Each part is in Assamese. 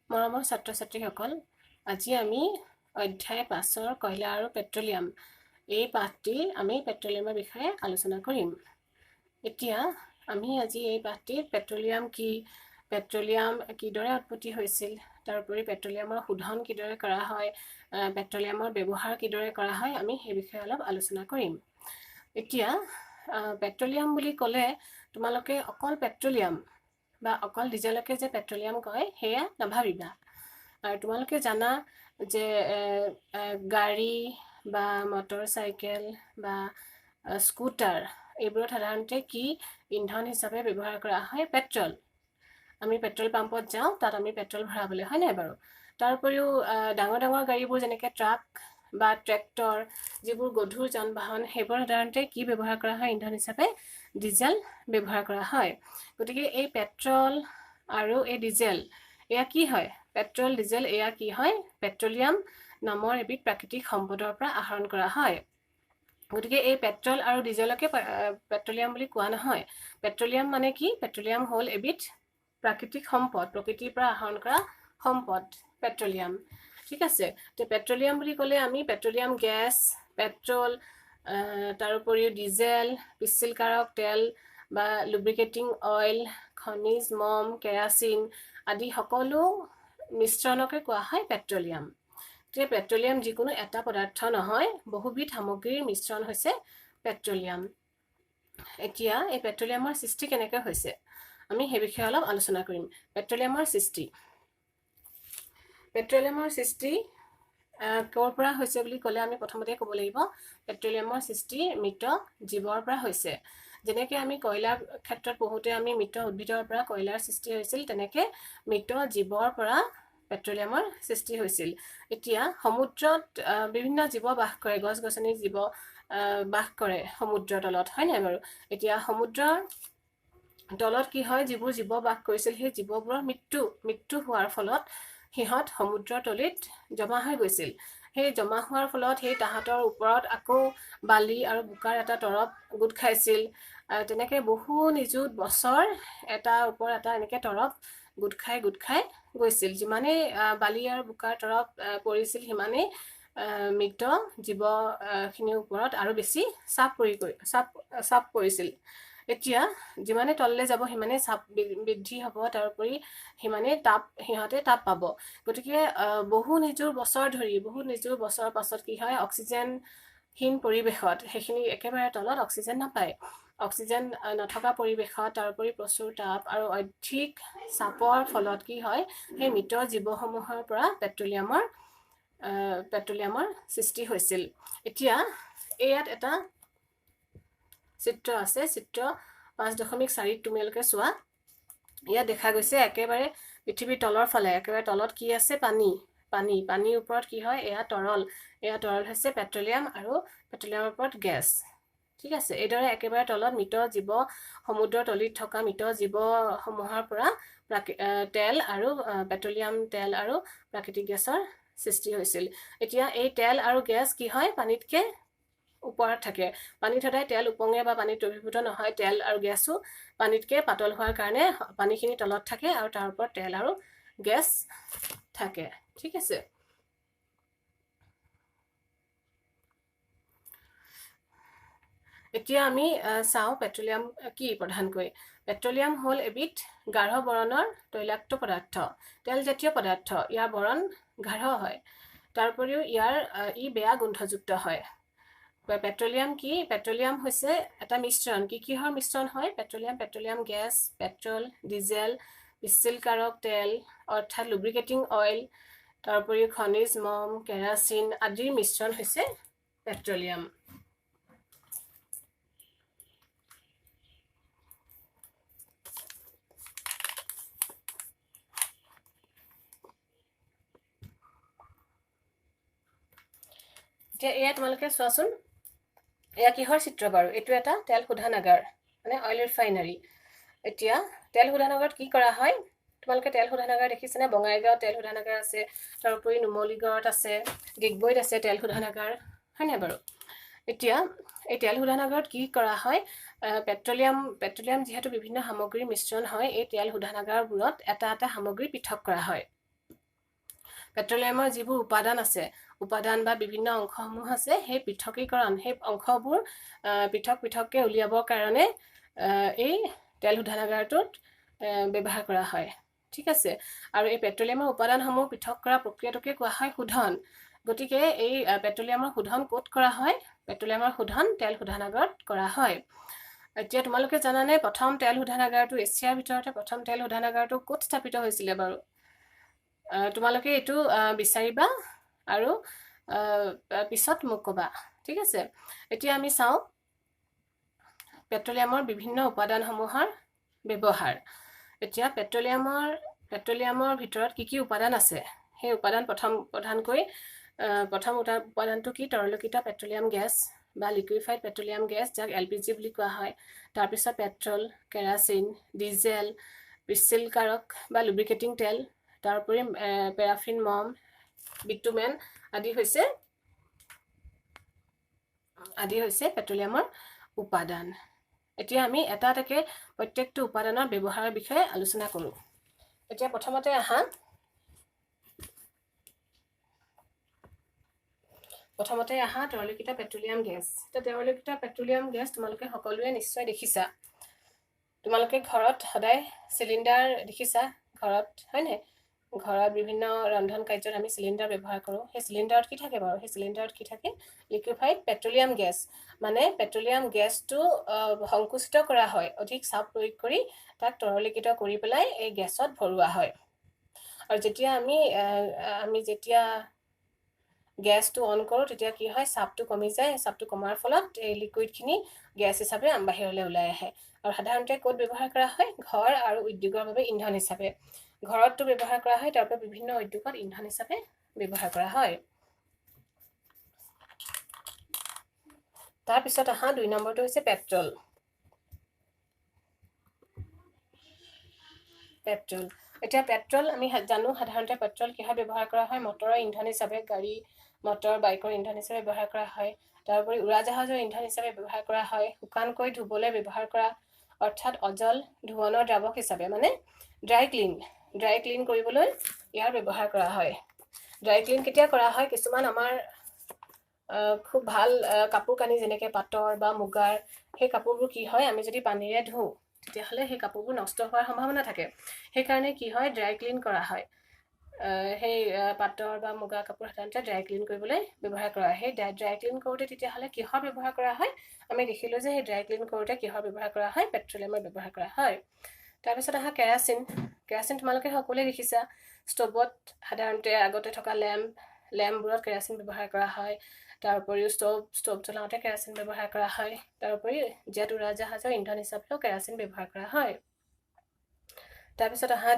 মৰমৰ ছাত্ৰ-ছাত্ৰীসকল, আজি আমি অধ্যায় 5 কয়লা আৰু পেট্ৰলিয়াম এই পাঠটিৰ আমি পেট্ৰলিয়ামৰ বিষয়ে আলোচনা কৰিম। এতিয়া আমি আজি এই পাঠটিৰ পেট্ৰলিয়াম কি, পেট্ৰলিয়াম কিদৰে উৎপত্তি হৈছিল, তাৰোপৰি পেট্ৰলিয়ামৰ শোধন কিদৰে কৰা হয়, পেট্ৰলিয়ামৰ ব্যৱহাৰ কিদৰে কৰা হয়, আমি সেই বিষয়ে অলপ আলোচনা কৰিম। এতিয়া পেট্ৰলিয়াম বুলি ক'লে তোমালোকে অকল পেট্ৰলিয়াম বা অকল ডিজেলকে যে পেট্ৰলিয়াম কয় সেয়া নাভাবিবা। আৰু তোমালোকে জানা যে গাড়ী বা মটৰ চাইকেল বা স্কুটাৰ এইবোৰত সাধাৰণতে কি ইন্ধন হিচাপে ব্যৱহাৰ কৰা হয়? পেট্ৰল। আমি পেট্ৰল পাম্পত যাওঁ, তাত আমি পেট্ৰল ভৰাবলৈ, হয় নাই বাৰু? তাৰ উপৰিও ডাঙৰ ডাঙৰ গাড়ীবোৰ যেনেকৈ ট্ৰাক বা ট্ৰেক্টৰ, যিবোৰ গধুৰ যান বাহন, সেইবোৰ সাধাৰণতে কি ব্যৱহাৰ কৰা হয় ইন্ধন হিচাপে? ডিজেল ব্যৱহাৰ কৰা হয়। গতিকে এই পেট্ৰল আৰু এই ডিজেল এয়া কি হয়? পেট্ৰল ডিজেল এয়া কি হয়? পেট্ৰলিয়াম নামৰ এবিধ প্ৰাকৃতিক সম্পদৰ পৰা আহৰণ কৰা হয়। গতিকে এই পেট্ৰল আৰু ডিজেলকে পেট্ৰলিয়াম বুলি কোৱা নহয়। পেট্ৰলিয়াম মানে কি? পেট্ৰলিয়াম হ'ল এবিধ প্ৰাকৃতিক সম্পদ, প্ৰকৃতিৰ পৰা আহৰণ কৰা সম্পদ পেট্ৰলিয়াম। ঠিক আছে, তো পেট্ৰলিয়াম বুলি ক'লে আমি পেট্ৰলিয়াম গেছ, পেট্ৰল, তাৰোপৰিও ডিজেল, পিচ্ছিলকাৰক তেল বা লুব্ৰিকেটিং অইল, খনিজ মম, কেৰাচিন আদি সকলো মিশ্ৰণকে কোৱা হয় পেট্ৰলিয়াম। গতিকে পেট্ৰলিয়াম যিকোনো এটা পদাৰ্থ নহয়, বহুবিধ সামগ্ৰীৰ মিশ্ৰণ হৈছে পেট্ৰলিয়াম। এতিয়া এই পেট্ৰলিয়ামৰ সৃষ্টি কেনেকৈ হৈছে আমি সেই বিষয়ে অলপ আলোচনা কৰিম। পেট্ৰলিয়ামৰ সৃষ্টি ক'ৰ পৰা হৈছে বুলি ক'লে আমি প্ৰথমতে ক'ব লাগিব পেট্ৰলিয়ামৰ সৃষ্টি মৃত জীৱৰ পৰা হৈছে। যেনেকৈ আমি কয়লাৰ ক্ষেত্ৰত পঢ়োঁতে আমি মৃত উদ্ভিদৰ পৰা কয়লাৰ সৃষ্টি হৈছিল, তেনেকৈ মৃত জীৱৰ পৰা পেট্ৰলিয়ামৰ সৃষ্টি হৈছিল। এতিয়া সমুদ্ৰত বিভিন্ন জীৱ বাস কৰে, গছ গছনিৰ জীৱ বাস কৰে সমুদ্ৰৰ তলত, হয় নাই বাৰু? এতিয়া সমুদ্ৰৰ তলত কি হয়, যিবোৰ জীৱ বাস কৰিছিল সেই জীৱবোৰৰ মৃত্যু হোৱাৰ ফলত সিহঁত সমুদ্ৰৰ তলিত জমা হৈ গৈছিল। সেই জমা হোৱাৰ ফলত সেই তাহাঁতৰ ওপৰত আকৌ বালি আৰু বোকাৰ এটা তৰপ গোট খাইছিল। তেনেকৈ বহু নিযুত বছৰ এটাৰ ওপৰত এটা এনেকৈ তৰপ গোট খাই গৈছিল। যিমানেই বালি আৰু বোকাৰ তৰপ পৰিছিল, সিমানেই মৃত জীৱখিনিৰ ওপৰত আৰু বেছি চাপ পৰিছিল। এতিয়া যিমানে তললৈ যাব সিমানেই চাপ বৃদ্ধি হ'ব, তাৰোপৰি সিমানেই সিহঁতে তাপ পাব। গতিকে বহু নিযুত বছৰ পাছত কি হয়, অক্সিজেনহীন পৰিৱেশত সেইখিনি একেবাৰে তলত অক্সিজেন নাপায়। অক্সিজেন নথকা পৰিৱেশত তাৰোপৰি প্ৰচুৰ তাপ আৰু অধিক চাপৰ ফলত কি হয়, সেই মৃত জীৱসমূহৰ পৰা পেট্ৰলিয়ামৰ সৃষ্টি হৈছিল। এতিয়া ইয়াত এটা চিত্ৰ আছে, চিত্ৰ 5.4 তোমালোকে চোৱা। ইয়াত দেখা গৈছে একেবাৰে পৃথিৱীৰ তলৰ ফালে একেবাৰে তলত কি আছে? পানীৰ ওপৰত কি হয়? এয়া তৰল হৈছে পেট্ৰলিয়াম, আৰু পেট্ৰলিয়ামৰ ওপৰত গেছ। ঠিক আছে, এইদৰে একেবাৰে তলত মৃত জীৱ, সমুদ্ৰৰ তলিত থকা মৃত জীৱসমূহৰ পৰা তেল আৰু পেট্ৰলিয়াম তেল আৰু প্ৰাকৃতিক গেছৰ সৃষ্টি হৈছিল। এতিয়া এই তেল আৰু গেছ কি হয়? পানীতকৈ ওপৰত থাকে। পানীত সদায় তেল উপঙে বা পানীত দ্ৰৱীভূত নহয়। তেল আৰু গেছো পানীতকৈ পাতল হোৱাৰ কাৰণে পানীখিনি তলত থাকে আৰু তাৰ ওপৰত তেল আৰু গেছ থাকে। ঠিক আছে, এতিয়া আমি চাওঁ পেট্ৰলিয়াম কি প্ৰধানকৈ। পেট্ৰলিয়াম হ'ল এবিধ গাঢ় বৰণৰ তৈলাক্ত পদাৰ্থ, তেলজাতীয় পদাৰ্থ। ইয়াৰ বৰণ গাঢ় হয়, তাৰ উপৰিও ই বেয়া গোন্ধযুক্ত হয়। পেট্ৰলিয়াম কি? পেট্ৰলিয়াম হৈছে এটা মিশ্ৰণ। কিহৰ মিশ্ৰণ হয়? পেট্ৰলিয়াম গেছ, পেট্ৰল, ডিজেল, পিচ্ছিলকাৰক তেল অৰ্থাৎ লুব্ৰিকেটিং অইল, তাৰ উপৰিও খনিজ মম, কেৰাচিন আদিৰ মিশ্ৰণ হৈছে পেট্ৰলিয়াম। এতিয়া এয়া তোমালোকে চোৱাচোন, এয়া কিহৰ চিত্ৰ বাৰু? এইটো এটা তেল শোধনাগাৰ, মানে অইল ৰিফাইনাৰী। এতিয়া তেল শোধনাগাৰত কি কৰা হয়? তোমালোকে তেল শোধনাগাৰ দেখিছেনে? বঙাইগাঁৱত তেল শোধনাগাৰ আছে, তাৰোপৰি নুমলীগড়ত আছে, ডিগবৈত আছে তেল শোধনাগাৰ, হয় নাই বাৰু? এতিয়া এই তেল শোধনাগাৰত কি কৰা হয়? পেট্ৰলিয়াম যিহেতু বিভিন্ন সামগ্ৰীৰ মিশ্ৰণ হয়, এই তেল শোধনাগাৰবোৰত এটা সামগ্ৰী পৃথক কৰা হয়। পেট্ৰলিয়ামৰ যিবোৰ উপাদান বা বিভিন্ন অংশসমূহ আছে সেই পৃথকীকৰণ সেই অংশবোৰ পৃথক পৃথককৈ উলিয়াবৰ কাৰণে এই তেল শোধনাগাৰটোত ব্যৱহাৰ কৰা হয় ঠিক আছে আৰু এই পেট্ৰলিয়ামৰ উপাদানসমূহ পৃথক কৰা প্ৰক্ৰিয়াটোকে কোৱা হয় শোধন গতিকে এই পেট্ৰলিয়ামৰ শোধন ক'ত কৰা হয় পেট্ৰলিয়ামৰ শোধন তেল শোধনাগাৰত কৰা হয় এতিয়া তোমালোকে জানানে প্ৰথম তেল শোধনাগাৰটো এছিয়াৰ ভিতৰতে প্ৰথম তেল শোধনাগাৰটো ক'ত স্থাপিত হৈছিলে বাৰু তোমালোকে এইটো বিচাৰিবা আৰু পিছত মোক ক'বা ঠিক আছে এতিয়া আমি চাওঁ পেট্ৰলিয়ামৰ বিভিন্ন উপাদানসমূহৰ ব্যৱহাৰ এতিয়া পেট্ৰলিয়ামৰ ভিতৰত কি উপাদান আছে সেই উপাদান প্ৰথম উপাদানটো কি তৰলীকৃত পেট্ৰলিয়াম গেছ বা লিকুইফাইড পেট্ৰলিয়াম গেছ যাক LPG বুলি কোৱা হয় তাৰপিছত পেট্ৰল কেৰাচিন ডিজেল পিচ্ছিলকাৰক বা লুব্ৰিকেটিং তেল তাৰোপৰি পেৰাফিন মম বিটুমেন আদি হৈছে পেট্ৰলিয়ামৰ উপাদান এতিয়া আমি এটা এটাকৈ প্ৰত্যেকটো উপাদানৰ ব্যৱহাৰৰ বিষয়ে আলোচনা কৰোঁ এতিয়া প্ৰথমতে আহা তৰলীকৃত পেট্ৰলিয়াম গেছ এতিয়া তৰলীকৃত পেট্ৰলিয়াম গেছ তোমালোকে সকলোৱে নিশ্চয় দেখিছা তোমালোকে ঘৰত সদায় চিলিণ্ডাৰ দেখিছা ঘৰত হয়নে ঘৰত বিভিন্ন ৰন্ধন কাৰ্যত আমি চিলিণ্ডাৰ ব্যৱহাৰ কৰোঁ সেই চিলিণ্ডাৰত কি থাকে বাৰু সেই চিলিণ্ডাৰত কি থাকে লিকুইফাইড পেট্ৰলিয়াম গেছ মানে পেট্ৰলিয়াম গেছটো সংকুচিত কৰা হয় অধিক চাপ প্ৰয়োগ কৰি তাক তৰলীকৃত কৰি পেলাই এই গেছত ভৰোৱা হয় আৰু যেতিয়া আমি যেতিয়া গেছটো অন কৰোঁ তেতিয়া কি হয় চাপটো কমি যায় চাপটো কমাৰ ফলত এই লিকুইডখিনি গেছ হিচাপে বাহিৰলৈ ওলাই আহে আৰু সাধাৰণতে ক'ত ব্যৱহাৰ কৰা হয় ঘৰ আৰু উদ্যোগৰ বাবে ইন্ধন হিচাপে ঘৰতটো ব্যৱহাৰ কৰা হয় তাৰপৰা বিভিন্ন উদ্যোগত ইন্ধন হিচাপে ব্যৱহাৰ কৰা হয় তাৰপিছত আহা 2 নম্বৰটো হৈছে পেট্ৰল এতিয়া পেট্ৰল আমি জানো সাধাৰণতে পেট্ৰল কিহত ব্যৱহাৰ কৰা হয় মটৰৰ ইন্ধন হিচাপে গাড়ী মটৰ বাইকৰ ইন্ধন হিচাপে ব্যৱহাৰ কৰা হয় তাৰোপৰি উৰাজাহাজৰ ইন্ধন হিচাপে ব্যৱহাৰ কৰা হয় শুকানকৈ ধুবলৈ ব্যৱহাৰ কৰা অৰ্থাৎ অজল ধুৱনৰ দ্ৰাৱক হিচাপে মানে ড্ৰাই ক্লিন কৰিবলৈ ইয়াৰ ব্যৱহাৰ কৰা হয় ড্ৰাই ক্লিন কেতিয়া কৰা হয় কিছুমান আমাৰ খুব ভাল কাপোৰ কানি যেনেকৈ পাটৰ বা মুগাৰ সেই কাপোৰবোৰ কি হয় আমি যদি পানীৰে ধুওঁ তেতিয়াহ'লে সেই কাপোৰবোৰ নষ্ট হোৱাৰ সম্ভাৱনা থাকে সেইকাৰণে কি হয় ড্ৰাই ক্লিন কৰা হয় সেই পাটৰ বা মুগা কাপোৰ সাধাৰণতে ড্ৰাই ক্লিন কৰিবলৈ ব্যৱহাৰ কৰা হয় সেই ড্ৰাই ক্লিন কৰোঁতে তেতিয়াহ'লে কিহৰ ব্যৱহাৰ কৰা হয় আমি দেখিলোঁ যে সেই ড্ৰাই ক্লিন কৰোঁতে কিহৰ ব্যৱহাৰ কৰা হয় পেট্ৰলিয়ামৰ ব্যৱহাৰ কৰা হয় তাৰপিছত আহা কেৰাচিন তোমালোকে সকলোৱে দেখিছা ষ্ট'ভত সাধাৰণতে আগতে থকা লেম্পবোৰত কেৰাচিন ব্যৱহাৰ কৰা হয় তাৰোপৰিও ষ্ট'ভ জ্বলাওঁতে কেৰাচিন ব্যৱহাৰ কৰা হয় তাৰোপৰি জেট উৰাজাহাজৰ ইন্ধন হিচাপেও কেৰাচিন ব্যৱহাৰ কৰা হয় তাৰপিছত আহা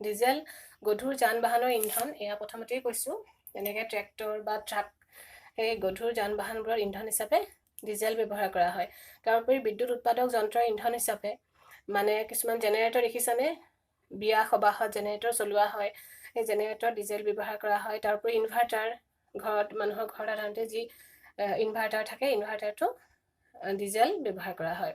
ডিজেল গধুৰ যান বাহনৰ ইন্ধন এয়া প্ৰথমতেই কৈছোঁ যেনেকৈ ট্ৰেক্টৰ বা ট্ৰাক সেই গধুৰ যান বাহনবোৰৰ ইন্ধন হিচাপে ডিজেল ব্যৱহাৰ কৰা হয় তাৰোপৰি বিদ্যুৎ উৎপাদক যন্ত্ৰৰ ইন্ধন হিচাপে মানে কিছুমান জেনেৰেটৰ দেখিছানে বিয়া সবাহত জেনেৰেটৰ চলোৱা হয় সেই জেনেৰেটৰ ডিজেল ব্যৱহাৰ কৰা হয় তাৰোপৰি ইনভাৰ্টাৰ মানুহৰ ঘৰত সাধাৰণতে যি ইনভাৰ্টাৰ থাকে ইনভাৰ্টাৰটো ডিজেল ব্যৱহাৰ কৰা হয়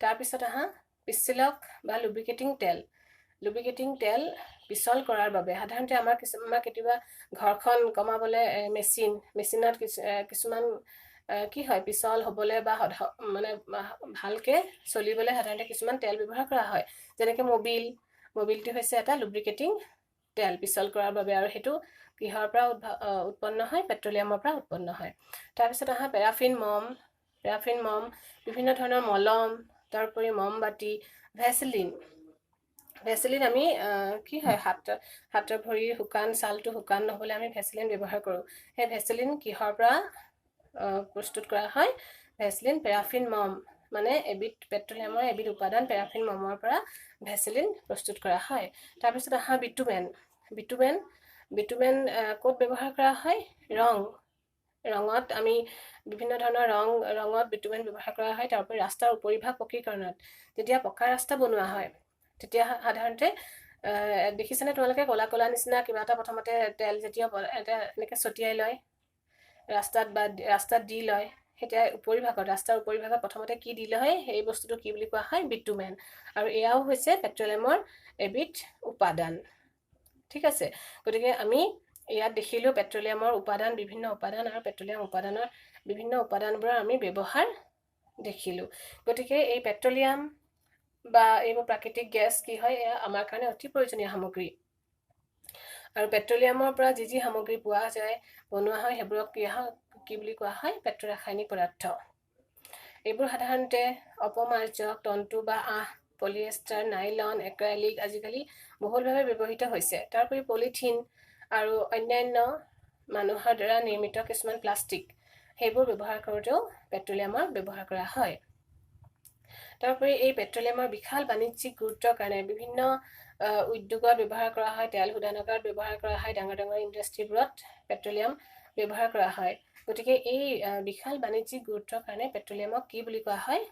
তাৰপিছত আহা পিচ্ছিলক বা লুব্ৰিকেটিং তেল পিছল কৰাৰ বাবে সাধাৰণতে আমাৰ কেতিয়াবা ঘৰখন কমাবলৈ মেচিনত কিছুমান কি হয় পিছল হ'বলৈ বা মানে ভালকৈ চলিবলৈ সাধাৰণতে কিছুমান তেল ব্যৱহাৰ কৰা হয় যেনেকৈ মবিলটো হৈছে এটা লুব্ৰিকেটিং তেল পিছল কৰাৰ বাবে আৰু সেইটো কিহৰ পৰা উৎপন্ন হয় পেট্ৰলিয়ামৰ পৰা উৎপন্ন হয় তাৰপিছত আহা পেৰাফিন মম বিভিন্ন ধৰণৰ মলম তাৰোপৰি মমবাতি ভেচলিন আমি কি হয় হাতৰ ভৰিৰ ছালটো শুকান নহ'লে আমি ভেচলিন ব্যৱহাৰ কৰোঁ সেই ভেচলিন কিহৰ পৰা প্ৰস্তুত কৰা হয় ভেচলিন পেৰাফিন মম মানে পেট্ৰলিয়ামৰ এবিধ উপাদান পেৰাফিন মমৰ পৰা ভেচলিন প্ৰস্তুত কৰা হয় তাৰপিছত আহা বিটুমেন ক'ত ব্যৱহাৰ কৰা হয় ৰঙত আমি বিভিন্ন ধৰণৰ ৰঙত বিটুমেন ব্যৱহাৰ কৰা হয় তাৰোপৰি ৰাস্তাৰ উপৰিভাগ পকীকৰণত যেতিয়া পকা ৰাস্তা বনোৱা হয় তেতিয়া সাধাৰণতে দেখিছেনে তোমালোকে ক'লা নিচিনা কিবা এটা প্ৰথমতে তেল যেতিয়া এনেকৈ ছটিয়াই লয় ৰাস্তাত দি লয় তেতিয়া ৰাস্তাৰ উপৰিভাগত প্ৰথমতে কি দিলে হয় সেই বস্তুটো কি বুলি কোৱা হয় বিটুমেন আৰু এয়াও হৈছে পেট্ৰলিয়ামৰ এবিধ উপাদান ঠিক আছে গতিকে আমি ইয়াত দেখিলোঁ পেট্ৰলিয়ামৰ উপাদান বিভিন্ন উপাদান আৰু পেট্ৰলিয়াম উপাদানৰ বিভিন্ন উপাদানবোৰৰ আমি ব্যৱহাৰ দেখিলোঁ গতিকে এই পেট্ৰলিয়াম বা এইবোৰ প্ৰাকৃতিক গেছ কি হয় এয়া আমাৰ কাৰণে অতি প্ৰয়োজনীয় সামগ্ৰী আৰু পেট্ৰলিয়ামৰ পৰা যি সামগ্ৰী পোৱা যায় বনোৱা হয় সেইবোৰক কি বুলি কোৱা হয় পেট্ৰৰাসায়নিক পদাৰ্থ এইবোৰ সাধাৰণতে অপমাৰ্জক তন্তু বা আঁহ পলিয়েষ্টাৰ নাইলন এক্ৰাইলিক আজিকালি বহুলভাৱে ব্যৱহৃত হৈছে তাৰোপৰি পলিথিন আৰু অন্যান্য মানুহৰ দ্বাৰা নিৰ্মিত কিছুমান প্লাষ্টিক সেইবোৰ ব্যৱহাৰ কৰোঁতেও পেট্ৰলিয়ামৰ ব্যৱহাৰ কৰা হয় তাৰোপৰি এই পেট্ৰলিয়ামৰ বিশাল বাণিজ্যিক গুৰুত্বৰ কাৰণে বিভিন্ন উদ্যোগত ব্যৱহাৰ কৰা হয় তেল শোধনাগাৰত ব্যৱহাৰ কৰা হয় ডাঙৰ ডাঙৰ ইণ্ডাষ্ট্ৰীবোৰত পেট্ৰলিয়াম ব্যৱহাৰ কৰা হয় গতিকে এই বিশাল বাণিজ্যিক গুৰুত্বৰ কাৰণে পেট্ৰলিয়ামক কি বুলি কোৱা হয়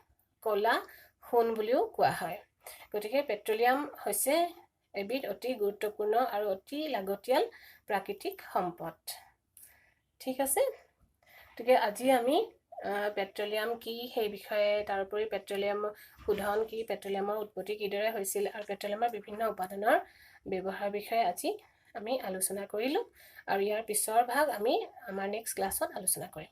ক'লা সোণ বুলিও কোৱা হয় গতিকে পেট্ৰলিয়াম হৈছে এবিধ অতি গুৰুত্বপূৰ্ণ আৰু অতি লাগতিয়াল প্ৰাকৃতিক সম্পদ ঠিক আছে গতিকে আজি আমি পেট্ৰলিয়াম কি সেই বিষয়ে তাৰোপৰি পেট্ৰলিয়াম শোধন কি পেট্ৰলিয়ামৰ উৎপত্তি কিদৰে হৈছিল আৰু পেট্ৰলিয়ামৰ বিভিন্ন উপাদানৰ ব্যৱহাৰ বিষয়ে আজি আমি আলোচনা কৰিলোঁ আৰু ইয়াৰ পিছৰ ভাগ আমি আমাৰ নেক্সট ক্লাছত আলোচনা কৰিম